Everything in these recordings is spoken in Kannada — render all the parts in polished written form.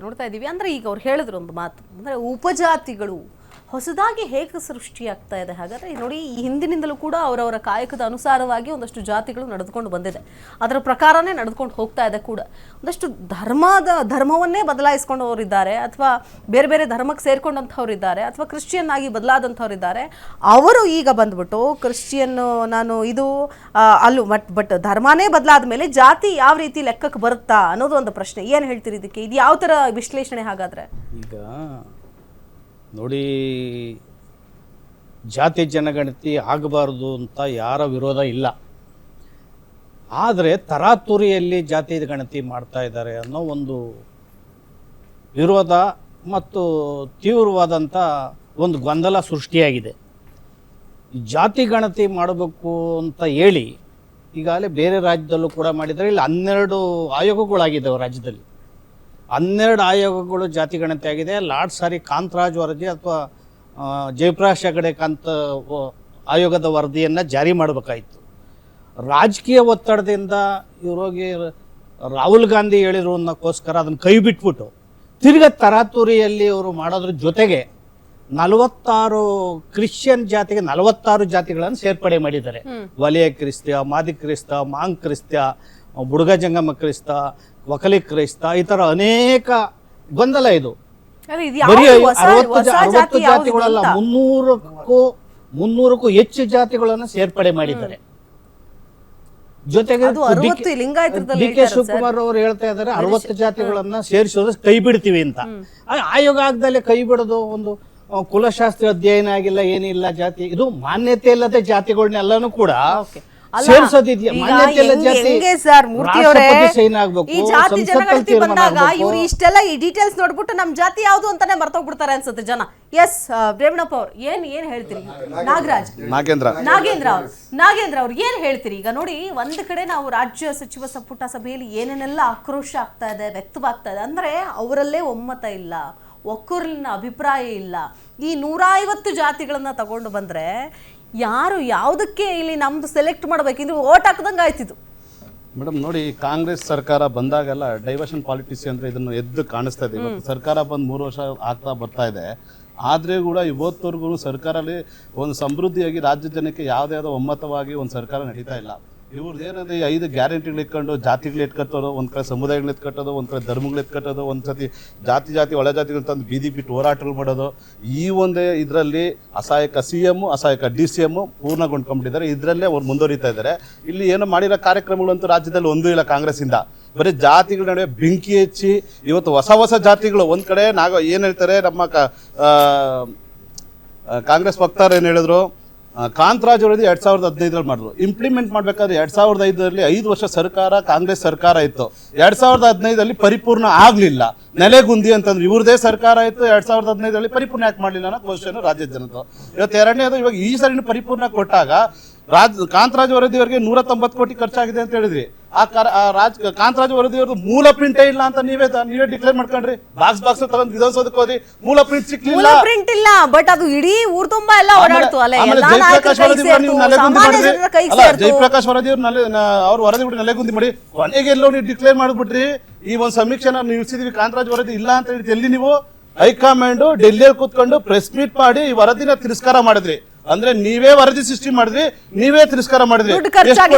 ನೋಡ್ತಾ ಇದೀವಿ ಅಂದ್ರೆ ಈಗ ಅವ್ರು ಹೇಳಿದ್ರು ಒಂದು ಮಾತು ಅಂದ್ರೆ ಉಪಜಾತಿಗಳು ಹೊಸದಾಗಿ ಹೇಗೆ ಸೃಷ್ಟಿಯಾಗ್ತಾ ಇದೆ. ಹಾಗಾದ್ರೆ ನೋಡಿ, ಈ ಹಿಂದಿನಿಂದಲೂ ಕೂಡ ಅವರವರ ಕಾಯಕದ ಅನುಸಾರವಾಗಿ ಒಂದಷ್ಟು ಜಾತಿಗಳು ನಡೆದುಕೊಂಡು ಬಂದಿದೆ, ಅದರ ಪ್ರಕಾರನೇ ನಡೆದುಕೊಂಡು ಹೋಗ್ತಾ ಇದೆ ಕೂಡ. ಒಂದಷ್ಟು ಧರ್ಮವನ್ನೇ ಬದಲಾಯಿಸ್ಕೊಂಡವರಿದ್ದಾರೆ, ಅಥವಾ ಬೇರೆ ಬೇರೆ ಧರ್ಮಕ್ಕೆ ಸೇರ್ಕೊಂಡಂಥವ್ರಿದ್ದಾರೆ, ಅಥವಾ ಕ್ರಿಶ್ಚಿಯನ್ ಆಗಿ ಬದಲಾದಂಥವ್ರಿದ್ದಾರೆ. ಅವರು ಈಗ ಬಂದ್ಬಿಟ್ಟು ಕ್ರಿಶ್ಚಿಯನ್ ನಾನು ಇದು ಅಲ್ಲೂ ಬಟ್ ಧರ್ಮನೇ ಬದಲಾದ ಮೇಲೆ ಜಾತಿ ಯಾವ ರೀತಿ ಲೆಕ್ಕಕ್ಕೆ ಬರುತ್ತಾ ಅನ್ನೋದು ಒಂದು ಪ್ರಶ್ನೆ. ಏನು ಹೇಳ್ತೀರಿ ಇದಕ್ಕೆ? ಇದು ಯಾವ ಥರ ವಿಶ್ಲೇಷಣೆ ಹಾಗಾದ್ರೆ? ಈಗ ನೋಡಿ, ಜಾತಿ ಜನಗಣತಿ ಆಗಬಾರ್ದು ಅಂತ ಯಾರ ವಿರೋಧ ಇಲ್ಲ, ಆದರೆ ತರಾತುರಿಯಲ್ಲಿ ಜಾತಿ ಗಣತಿ ಮಾಡ್ತಾ ಇದ್ದಾರೆ ಅನ್ನೋ ಒಂದು ವಿರೋಧ ಮತ್ತು ತೀವ್ರವಾದಂಥ ಒಂದು ಗೊಂದಲ ಸೃಷ್ಟಿಯಾಗಿದೆ. ಜಾತಿ ಗಣತಿ ಮಾಡಬೇಕು ಅಂತ ಹೇಳಿ ಈಗಾಗಲೇ ಬೇರೆ ರಾಜ್ಯದಲ್ಲೂ ಕೂಡ ಮಾಡಿದ್ದಾರೆ. ಇಲ್ಲಿ 12 ಆಯೋಗಗಳಾಗಿದ್ದಾವೆ ರಾಜ್ಯದಲ್ಲಿ. 12 ಆಯೋಗಗಳು ಜಾತಿ ಗಣತಿ ಆಗಿದೆ. ಕಾಂತರಾಜ್ ವರದಿ ಅಥವಾ ಜಯಪ್ರಕಾಶ್ ಹೆಗಡೆ ಆಯೋಗದ ವರದಿಯನ್ನು ಜಾರಿ ಮಾಡಬೇಕಾಯಿತು. ರಾಜಕೀಯ ಒತ್ತಡದಿಂದ ಇವರೋಗಿ ರಾಹುಲ್ ಗಾಂಧಿ ಹೇಳಿರೋದಕ್ಕೋಸ್ಕರ ಅದನ್ನು ಕೈ ಬಿಟ್ಬಿಟ್ಟು ತಿರ್ಗ ತರಾತುರಿಯಲ್ಲಿ ಇವರು ಮಾಡೋದ್ರ ಜೊತೆಗೆ 46 ಕ್ರಿಶ್ಚಿಯನ್ ಜಾತಿಗೆ 46 ಜಾತಿಗಳನ್ನು ಸೇರ್ಪಡೆ ಮಾಡಿದ್ದಾರೆ. ವಲಯ ಕ್ರಿಸ್ತ, ಮಾದಿ ಕ್ರಿಸ್ತ, ಮಾಂಗ್ ಕ್ರಿಸ್ತ, ಬುಡುಗ ಜಂಗಮ ಕ್ರಿಸ್ತ, ವಕಲಿ ಕ್ರೈಸ್ತ, ಈ ತರ ಅನೇಕ ಗೊಂದಲ ಇದು. ಬರೀ 60 ಜಾತಿಗಳಲ್ಲ, 300ಕ್ಕೂ ಹೆಚ್ಚು ಜಾತಿಗಳನ್ನು ಸೇರ್ಪಡೆ ಮಾಡಿದ್ದಾರೆ. ಜೊತೆಗೆ ಡಿ ಕೆ ಶಿವಕುಮಾರ್ ಅವರು ಹೇಳ್ತಾ ಇದ್ದಾರೆ 60 ಜಾತಿಗಳನ್ನ ಸೇರಿಸೋದು ಕೈ ಬಿಡ್ತೀವಿ ಅಂತ. ಆಯೋಗ ಆಗದಲ್ಲೇ ಕೈ ಬಿಡೋದು ಒಂದು ಕುಲಶಾಸ್ತ್ರ ಅಧ್ಯಯನ ಆಗಿಲ್ಲ, ಏನಿಲ್ಲ. ಜಾತಿ ಇದು ಮಾನ್ಯತೆ ಇಲ್ಲದ ಜಾತಿಗಳನ್ನೆಲ್ಲಾನು ಕೂಡ ಇಷ್ಟೆಲ್ಲ ಈ ಡೀಟೇಲ್ಸ್ ನೋಡ್ಬಿಟ್ಟು ನಮ್ ಜಾತಿ ಯಾವ್ದು ಅಂತಾನೆ ಮರ್ತೋಗ್ಬಿಡ್ತಾರೆ ಅನ್ಸುತ್ತೆ ಜನ. ಎಸ್ ರೇವಣಪ್ಪ ಅವ್ರು ಏನ್ ಹೇಳ್ತೀರಿ? ನಾಗೇಂದ್ರ ಅವ್ರು ಏನ್ ಹೇಳ್ತೀರಿ? ಈಗ ನೋಡಿ, ಒಂದ್ ಕಡೆ ನಾವು ರಾಜ್ಯ ಸಚಿವ ಸಂಪುಟ ಸಭೆಯಲ್ಲಿ ಏನೇನೆಲ್ಲ ಆಕ್ರೋಶ ಆಗ್ತಾ ಇದೆ, ವ್ಯಕ್ತವಾಗ್ತಾ ಇದೆ ಅಂದ್ರೆ ಅವರಲ್ಲೇ ಒಮ್ಮತ ಇಲ್ಲ, ಒಕ್ಕೂರಿನ ಅಭಿಪ್ರಾಯ ಇಲ್ಲ. ಈ 150 ಜಾತಿಗಳನ್ನ ತಗೊಂಡು ಬಂದ್ರೆ ಯಾರು ಯಾವುದಕ್ಕೆ ಇಲ್ಲಿ ನಮ್ದು ಸೆಲೆಕ್ಟ್ ಮಾಡಬೇಕಿದ್ರೆ ಓಟ್ ಹಾಕದಂಗೆ ಆಯ್ತಿದ್ದು. ಮೇಡಮ್ ನೋಡಿ, ಕಾಂಗ್ರೆಸ್ ಸರ್ಕಾರ ಬಂದಾಗೆಲ್ಲ ಡೈವರ್ಷನ್ ಪಾಲಿಟಿಕ್ಸ್ ಅಂದ್ರೆ ಇದನ್ನು ಎದ್ದು ಕಾಣಿಸ್ತಾ ಇದೆ. ಇವತ್ತು ಸರ್ಕಾರ ಬಂದು 3 ವರ್ಷ ಆಗ್ತಾ ಬರ್ತಾ ಇದೆ. ಆದ್ರೆ ಕೂಡ ಇವತ್ತವರೆಗೂ ಸರ್ಕಾರಲ್ಲಿ ಒಂದು ಸಮೃದ್ಧಿಯಾಗಿ ರಾಜ್ಯ ಜನಕ್ಕೆ ಯಾವುದೇ ಒಮ್ಮತವಾಗಿ ಒಂದು ಸರ್ಕಾರ ನಡೀತಾ ಇಲ್ಲ. ಇವ್ರದ್ದು ಏನಂದ್ರೆ 5 ಗ್ಯಾರಂಟಿಗಳು ಇಟ್ಕೊಂಡು ಜಾತಿಗಳು ಎತ್ಕಟ್ಟೋದು, ಒಂದ್ ಕಡೆ ಸಮುದಾಯಗಳು ಎತ್ಕಟ್ಟೋದು, ಒಂದ್ ಕಡೆ ಧರ್ಮಗಳು ಎತ್ಕಟ್ಟೋದು, ಒಂದ್ಸತಿ ಜಾತಿ ಒಳ ಜಾತಿಗಳು ತಂದು ಬೀದಿ ಬಿಟ್ಟು ಹೋರಾಟಗಳು ಮಾಡೋದು. ಈ ಒಂದೇ ಇದರಲ್ಲಿ ಅಸಹಾಯಕ CM, ಅಸಹಾಯಕ DCM ಪೂರ್ಣಗೊಂಡ್ಕೊಂಡ್ಬಿಟ್ಟಿದ್ದಾರೆ. ಇದರಲ್ಲೇ ಅವ್ರು ಮುಂದುವರಿತಾ ಇದ್ದಾರೆ. ಇಲ್ಲಿ ಏನೋ ಮಾಡಿರೋ ಕಾರ್ಯಕ್ರಮಗಳಂತೂ ರಾಜ್ಯದಲ್ಲಿ ಒಂದೂ ಇಲ್ಲ ಕಾಂಗ್ರೆಸ್ ಇಂದ. ಬರೀ ಜಾತಿಗಳ ನಡುವೆ ಬೆಂಕಿ ಹಚ್ಚಿ ಇವತ್ತು ಹೊಸ ಜಾತಿಗಳು ಒಂದ್ ಕಡೆ ಏನ್ ಹೇಳ್ತಾರೆ, ನಮ್ಮ ಕಾಂಗ್ರೆಸ್ ವಕ್ತಾರ ಏನ್ ಹೇಳಿದ್ರು, ಕಾಂತರಾಜ್ ವರದಿ 2015ರಲ್ಲಿ ಮಾಡಿದ್ರು. ಇಂಪ್ಲಿಮೆಂಟ್ ಮಾಡ್ಬೇಕಾದ್ರೆ 2005ರಲ್ಲಿ 5 ವರ್ಷ ಸರ್ಕಾರ ಕಾಂಗ್ರೆಸ್ ಸರ್ಕಾರ ಇತ್ತು. 2015ರಲ್ಲಿ ಪರಿಪೂರ್ಣ ಆಗ್ಲಿಲ್ಲ, ನೆಲೆಗುಂದಿ ಅಂತಂದ್ರೆ ಇವ್ರದೇ ಸರ್ಕಾರ ಇತ್ತು. 2015ರಲ್ಲಿ ಪರಿಪೂರ್ಣ ಯಾಕೆ ಮಾಡ್ಲಿಲ್ಲ ಅನ್ನೋ ಕ್ವಶನ್ ರಾಜ್ಯದ ಜನತು. ಇವತ್ತು ಎರಡನೇದು, ಇವಾಗ ಈ ಸರಿ ಪರಿಪೂರ್ಣ ಕೊಟ್ಟಾಗ ಕಾಂತರಾಜ್ ವರದಿಯವರಿಗೆ 190 ಕೋಟಿ ಖರ್ಚಾಗಿದೆ ಅಂತ ಹೇಳಿದ್ರಿ. ಕಾಂತರಾಜ್ ವರದಿಯವ್ರದ್ದು ಮೂಲ ಪ್ರಿಂಟೇ ಇಲ್ಲ ಅಂತ ನೀವೇ ಡಿಕ್ಲೇರ್ ಮಾಡ್ಕೊಂಡ್ರಿ. ಬಾಕ್ಸ್ ತಗೊಂಡು ವಿಧಾನಸೌಧಕ್ಕೆ ಹೋದ್ರಿ, ಮೂಲ ಪ್ರಿಂಟ್ ಸಿಕ್ಲಿಲ್ಲ. ಪ್ರಿಂಟ್ ಇಲ್ಲ, ಬಟ್ ಅದು ಇಡೀ ಊರ್ ತುಂಬಾ ಎಲ್ಲ ಓಡಾಡ್ತು. ಜಯಪ್ರಕಾಶ್ ವರದಿಯವ್ರು ಅವ್ರ ವರದಿ ಬಿಟ್ಟು ನೆಲೆಗುಂದಿ ಮಾಡಿ ಕೊನೆಗೆಲ್ಲೋ ನೀವು ಡಿಕ್ಲೇರ್ ಮಾಡ್ಬಿಟ್ರಿ. ಈ ಒಂದು ಸಮೀಕ್ಷೆನ ನಿಲ್ಸಿದೀವಿ, ಕಾಂತರಾಜ್ ವರದಿ ಇಲ್ಲ ಅಂತ ಹೇಳಿದ್ರೆ ಎಲ್ಲಿ ನೀವು ಹೈಕಮಾಂಡ್ ಡೆಲ್ಲಿಯಲ್ಲಿ ಕೂತ್ಕೊಂಡು ಪ್ರೆಸ್ ಮೀಟ್ ಮಾಡಿ ಈ ವರದಿನ ತಿರಸ್ಕಾರ ಮಾಡಿದ್ರಿ. ಅಂದ್ರೆ ನೀವೇ ವರದಿ ಸೃಷ್ಟಿ ಮಾಡಿದ್ರಿ, ನೀವೇ ತಿರಸ್ಕಾರ ಮಾಡಿದ್ರಿ.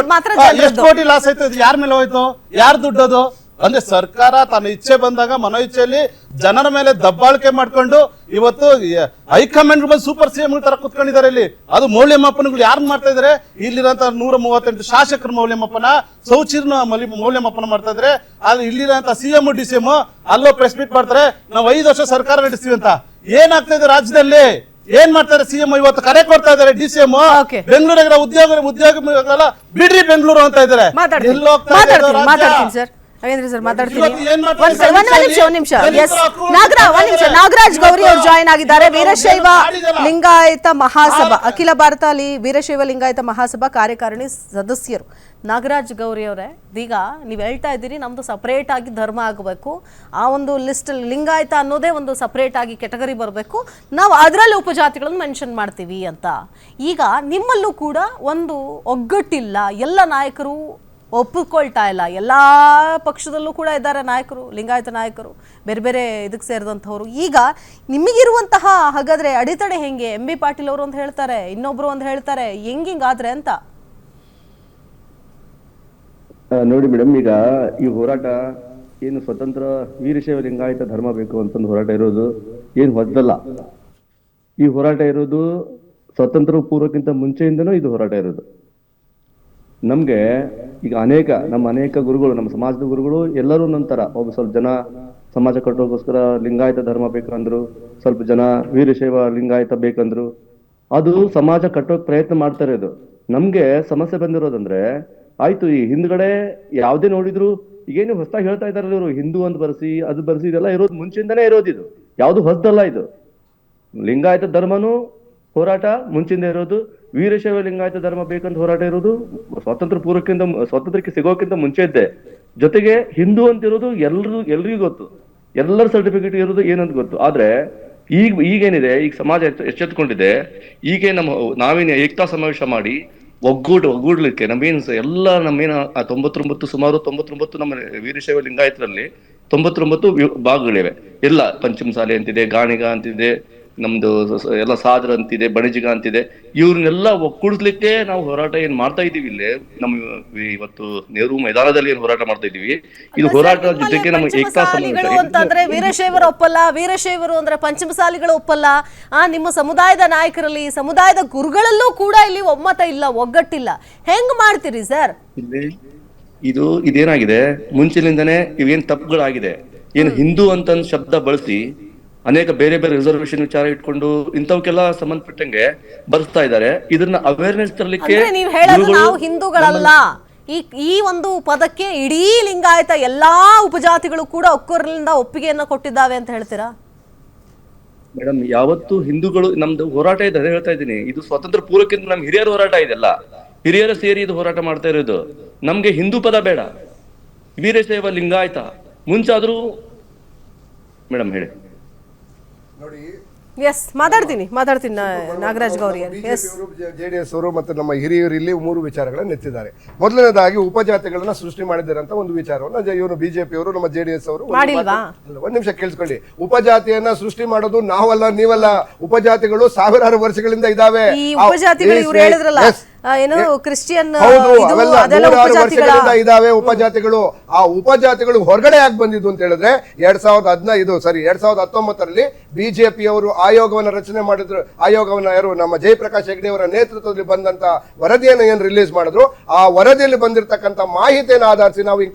ಎಷ್ಟು ಕೋಟಿ ಲಾಸ್ ಆಯ್ತು? ಯಾರ ಮೇಲೆ ಹೋಯ್ತು? ಯಾರು ದುಡ್ಡದು? ಅಂದ್ರೆ ಸರ್ಕಾರ ತನ್ನ ಇಚ್ಛೆ ಬಂದಾಗ ಮನೋ ಇಚ್ಛೆಯಲ್ಲಿ ಜನರ ಮೇಲೆ ದಬ್ಬಾಳಿಕೆ ಮಾಡ್ಕೊಂಡು ಇವತ್ತು ಹೈಕಮಾಂಡ್ ಬಂದು ಸೂಪರ್ CM ತರ ಕುತ್ಕೊಂಡಿದ್ದಾರೆ. ಇಲ್ಲಿ ಅದು ಮೌಲ್ಯಮಾಪನಗಳು ಯಾರು ಮಾಡ್ತಾ ಇದಾರೆ? ಇಲ್ಲಿರೋಂತ 138 ಶಾಸಕರ ಮೌಲ್ಯಮಾಪನ, ಸೌಚಿರ್ನ ಮೌಲ್ಯಮಾಪನ ಮಾಡ್ತಾ ಇದ್ರೆ. ಆದ್ರೆ ಇಲ್ಲಿರೋಂತ CM DCM ಅಲ್ಲೋ ಪ್ರೆಸ್ ಮೀಟ್ ಮಾಡ್ತಾರೆ, ನಾವು 5 ವರ್ಷ ಸರ್ಕಾರ ನಡೆಸ್ತೀವಿ ಅಂತ. ಏನಾಗ್ತಾ ಇದೆ ರಾಜ್ಯದಲ್ಲಿ? ಏನ್ ಮಾಡ್ತಾರೆ CM? ಇವತ್ತು ಕರೆ ಕೊಡ್ತಾ ಇದಾರೆ DCM. ಬೆಂಗಳೂರಿಗೆ ಉದ್ಯೋಗ ಬಿಡ್ರಿ ಬೆಂಗಳೂರು ಅಂತ ಇದಾರೆ. ನಾಗರಾಜ್ ಗೌರಿ ಅವರು ಜಾಯಿನ್ ಆಗಿದ್ದಾರೆ. ವೀರಶೈವ ಲಿಂಗಾಯತ ಮಹಾಸಭಾ, ಅಖಿಲ ಭಾರತ ವೀರಶೈವ ಲಿಂಗಾಯತ ಮಹಾಸಭಾ ಕಾರ್ಯಕಾರಿಣಿ ಸದಸ್ಯರು ನಾಗರಾಜ್ ಗೌರಿ ಅವರೇ. ಈಗ ನೀವು ಹೇಳ್ತಾ ಇದ್ದೀರಿ ನಮ್ದು ಸಪರೇಟ್ ಆಗಿ ಧರ್ಮ ಆಗಬೇಕು, ಆ ಒಂದು ಲಿಸ್ಟ್ ಲಿಂಗಾಯತ ಅನ್ನೋದೇ ಒಂದು ಸಪರೇಟ್ ಆಗಿ ಕೆಟಗರಿ ಬರಬೇಕು, ನಾವು ಅದರಲ್ಲಿ ಉಪಜಾತಿಗಳನ್ನು ಮೆನ್ಷನ್ ಮಾಡ್ತೀವಿ ಅಂತ. ಈಗ ನಿಮ್ಮಲ್ಲೂ ಕೂಡ ಒಂದು ಒಗ್ಗಟ್ಟಿಲ್ಲ, ಎಲ್ಲ ನಾಯಕರು ಒಪ್ಪಿಕೊಳ್ತಾ ಇಲ್ಲ. ಎಲ್ಲ ಪಕ್ಷದಲ್ಲೂ ಕೂಡ ಇದ್ದಾರೆ ನಾಯಕರು, ಲಿಂಗಾಯತ ನಾಯಕರು, ಬೇರೆ ಬೇರೆ ಇದಕ್ಕೆ ಸೇರಿದಂಥವ್ರು. ಈಗ ನಿಮಗಿರುವಂತಹ ಹಾಗಾದ್ರೆ ಅಡೆತಡೆ ಹೆಂಗೆ? ಎಂ ಬಿ ಪಾಟೀಲ್ ಅವರು ಅಂತ ಹೇಳ್ತಾರೆ, ಇನ್ನೊಬ್ರು ಅಂತ ಹೇಳ್ತಾರೆ, ಹೆಂಗಾದ್ರೆ ಅಂತ. ನೋಡಿ ಮೇಡಮ್, ಈಗ ಈ ಹೋರಾಟ ಏನು ಸ್ವತಂತ್ರ ವೀರಶೈವ ಲಿಂಗಾಯತ ಧರ್ಮ ಬೇಕು ಅಂತಂದು ಹೋರಾಟ ಇರೋದು ಏನು ಹೊಸದಲ್ಲ. ಈ ಹೋರಾಟ ಇರೋದು ಸ್ವತಂತ್ರ ಪೂರ್ವಕ್ಕಿಂತ ಮುಂಚೆಯಿಂದನೂ ಇದು ಹೋರಾಟ ಇರೋದು. ನಮ್ಗೆ ಈಗ ನಮ್ಮ ಅನೇಕ ಗುರುಗಳು, ನಮ್ಮ ಸಮಾಜದ ಗುರುಗಳು ಎಲ್ಲರೂ ನಂತರ ಒಬ್ಬ ಸ್ವಲ್ಪ ಜನ ಸಮಾಜ ಕಟ್ಟೋಗೋಸ್ಕರ ಲಿಂಗಾಯತ ಧರ್ಮ ಬೇಕಂದ್ರು, ಸ್ವಲ್ಪ ಜನ ವೀರಶೈವ ಲಿಂಗಾಯತ ಬೇಕಂದ್ರು. ಅದು ಸಮಾಜ ಕಟ್ಟೋಕ್ ಪ್ರಯತ್ನ ಮಾಡ್ತಾ ಇರೋದು. ನಮ್ಗೆ ಸಮಸ್ಯೆ ಬಂದಿರೋದಂದ್ರೆ, ಆಯ್ತು ಈ ಹಿಂದ್ಗಡೆ ಯಾವ್ದೇ ನೋಡಿದ್ರು ಈಗೇನು ಹೊಸದಾಗಿ ಹೇಳ್ತಾ ಇದಾರೆ ಇವರು, ಹಿಂದೂ ಅಂತ ಬರ್ಸಿ ಅದು ಬರ್ಸಿ, ಇದೆಲ್ಲ ಇರೋದು ಮುಂಚಿಂದನೇ ಇರೋದು. ಇದು ಯಾವ್ದು ಹೊಸದಲ್ಲ. ಇದು ಲಿಂಗಾಯತ ಧರ್ಮನೂ ಹೋರಾಟ ಮುಂಚಿಂದ ಇರೋದು, ವೀರಶೈವ ಲಿಂಗಾಯತ ಧರ್ಮ ಬೇಕಂತ ಹೋರಾಟ ಇರೋದು ಸ್ವಾತಂತ್ರ್ಯಕ್ಕೆ ಸಿಗೋಕ್ಕಿಂತ ಮುಂಚೆ ಇದ್ದೆ. ಜೊತೆಗೆ ಹಿಂದೂ ಅಂತ ಇರೋದು ಎಲ್ರಿಗೂ ಗೊತ್ತು, ಎಲ್ಲರ ಸರ್ಟಿಫಿಕೇಟ್ ಇರೋದು ಏನಂತ ಗೊತ್ತು. ಆದ್ರೆ ಈಗೇನಿದೆ, ಈಗ ಸಮಾಜ ಎಚ್ಚೆತ್ಕೊಂಡಿದೆ. ಈಗ ನಾವೇನು ಏಕತಾ ಸಮಾವೇಶ ಮಾಡಿ ಒಗ್ಗೂಡ್ಲಿಕ್ಕೆ ನಮ್ಮೇನು 99 ನಮ್ಮ ವೀರಶೈವ ಲಿಂಗಾಯತರಲ್ಲಿ 99 ಭಾಗಗಳಿವೆ. ಎಲ್ಲ ಪಂಚಮಸಾಲಿ ಅಂತಿದೆ, ಗಾಣಿಗ ಅಂತಿದೆ, ನಮ್ದು ಎಲ್ಲ ಸಾದ್ರ ಅಂತಿದೆ, ಬಣಿಜಿಗ ಅಂತಿದೆ. ಇವ್ರನ್ನೆಲ್ಲ ಒಕ್ಕೂಡಿಸ್ಲಿಕ್ಕೆ ನಾವು ಹೋರಾಟ ಏನ್ ಮಾಡ್ತಾ ಇದೀವಿ. ಇಲ್ಲೇ ಇವತ್ತು ನೆಹರು ಮೈದಾನದಲ್ಲಿ ಏನ್ ಹೋರಾಟ ಮಾಡ್ತಾ ಇದೀವಿ, ಇದು ಹೋರಾಟ ಜೊತೆಗೆ ನಮ್ಮ ಏಕತಾ ಪಂಚಮಸಾಲಿಗಳು ಅಂತಂದ್ರೆ ವೀರಶೈವರು ಒಪ್ಪಲ್ಲ, ವೀರಶೈವರು ಅಂದ್ರೆ ಪಂಚಮಸಾಲಿಗಳು ಒಪ್ಪಲ್ಲ. ನಿಮ್ಮ ಸಮುದಾಯದ ನಾಯಕರಲ್ಲಿ, ಸಮುದಾಯದ ಗುರುಗಳಲ್ಲೂ ಕೂಡ ಇಲ್ಲಿ ಒಮ್ಮತ ಇಲ್ಲ, ಒಗ್ಗಟ್ಟಿಲ್ಲ. ಹೆಂಗ್ ಮಾಡ್ತೀರಿ ಸರ್? ಇದೇನಾಗಿದೆ, ಮುಂಚಿನಿಂದನೇ ಇವೇನ್ ತಪ್ಪುಗಳಾಗಿದೆ. ಏನು ಹಿಂದೂ ಅಂತ ಶಬ್ದ ಬಳಸಿ ಅನೇಕ ಬೇರೆ ಬೇರೆ ರಿಸರ್ವೇಶನ್ ವಿಚಾರ ಇಟ್ಕೊಂಡು ಇಂಥವಕ್ಕೆಲ್ಲ ಸಂಬಂಧಪಟ್ಟಂಗೆ ಬರ್ಸ್ತಾ ಇದ್ದಾರೆ. ಇದನ್ನ ಅವೇರ್ನೆಸ್ ತರಲಿಕ್ಕೆ ನೀವು ಹೇಳೋದು ನಾವು ಹಿಂದೂಗಳಲ್ಲ, ಈ ಒಂದು ಪದಕ್ಕೆ ಇಡೀ ಲಿಂಗಾಯತ ಎಲ್ಲಾ ಉಪಜಾತಿಗಳು ಕೂಡ ಒಕ್ಕೊರಲಿಂದ ಒಪ್ಪಿಗೆಯನ್ನ ಕೊಟ್ಟಿದ್ದಾವೆ ಅಂತ ಹೇಳ್ತೀರಾ? ಮೇಡಮ್, ಯಾವತ್ತು ಹಿಂದೂಗಳು ನಮ್ದು ಹೋರಾಟ ಇದೆ, ಅದೇ ಹೇಳ್ತಾ ಇದ್ದೀನಿ. ಇದು ಸ್ವಾತಂತ್ರ್ಯ ಪೂರ್ವಕ್ಕಿಂತ ನಮ್ ಹಿರಿಯರ ಹೋರಾಟ ಇದೆಲ್ಲ, ಹಿರಿಯರು ಸೇರಿ ಇದು ಹೋರಾಟ ಮಾಡ್ತಾ ಇರೋದು. ನಮ್ಗೆ ಹಿಂದೂ ಪದ ಬೇಡ, ವೀರಶೈವ ಲಿಂಗಾಯತ ಮುಂಚಾದ್ರೂ. ಮೇಡಮ್ ಹೇಳಿ. ಎಸ್, ಮಾತಾಡ್ತೀನಿ ನಾಗರಾಜ್ ಗೌರಿ. ಜೆಡಿಎಸ್ ಅವರು ಮತ್ತು ನಮ್ಮ ಹಿರಿಯರು ಇಲ್ಲಿ 3 ವಿಚಾರಗಳನ್ನ ಎತ್ತಿದ್ದಾರೆ. ಮೊದಲನೇದಾಗಿ ಉಪಜಾತಿಗಳನ್ನ ಸೃಷ್ಟಿ ಮಾಡಿದ್ದಾರೆ ಅಂತ ಒಂದು ವಿಚಾರವನ್ನ ಇವರು ಬಿಜೆಪಿ ಅವರು, ನಮ್ಮ ಜೆಡಿಎಸ್ ಅವರು ಒಂದ್ ನಿಮಿಷ ಕೇಳಿಸ್ಕೊಳ್ಳಿ. ಉಪಜಾತಿಯನ್ನ ಸೃಷ್ಟಿ ಮಾಡೋದು ನಾವಲ್ಲ, ನೀವಲ್ಲ. ಉಪಜಾತಿಗಳು ಸಾವಿರಾರು ವರ್ಷಗಳಿಂದ ಇದಾವೆ. ಈ ಉಪಜಾತಿಗಳು ಇವ್ರು ಹೇಳಿದ್ರಲ್ಲ, ಏನು ಕ್ರಿಶ್ಚಿಯನ್ ವರ್ಷಗಳಿಂದ ಇದಾವೆ ಉಪಜಾತಿಗಳು. ಆ ಉಪಜಾತಿಗಳು ಹೊರಗಡೆ ಯಾಕೆ ಬಂದಿದ್ದು ಅಂತ ಹೇಳಿದ್ರೆ 2019ರಲ್ಲಿ ಬಿಜೆಪಿಯವರು ಆಯೋಗವನ್ನ ರಚನೆ ಮಾಡಿದ್ರು. ಆಯೋಗವನ್ನ ಯಾರು, ನಮ್ಮ ಜಯಪ್ರಕಾಶ್ ಹೆಗ್ಡೆ ಅವರ ನೇತೃತ್ವದಲ್ಲಿ ಬಂದಂತ ವರದಿಯನ್ನು ಏನ್ ರಿಲೀಸ್ ಮಾಡಿದ್ರು, ಆ ವರದಿಯಲ್ಲಿ ಬಂದಿರತಕ್ಕಂತ ಮಾಹಿತಿಯನ್ನು ಆಧರಿಸಿ ನಾವು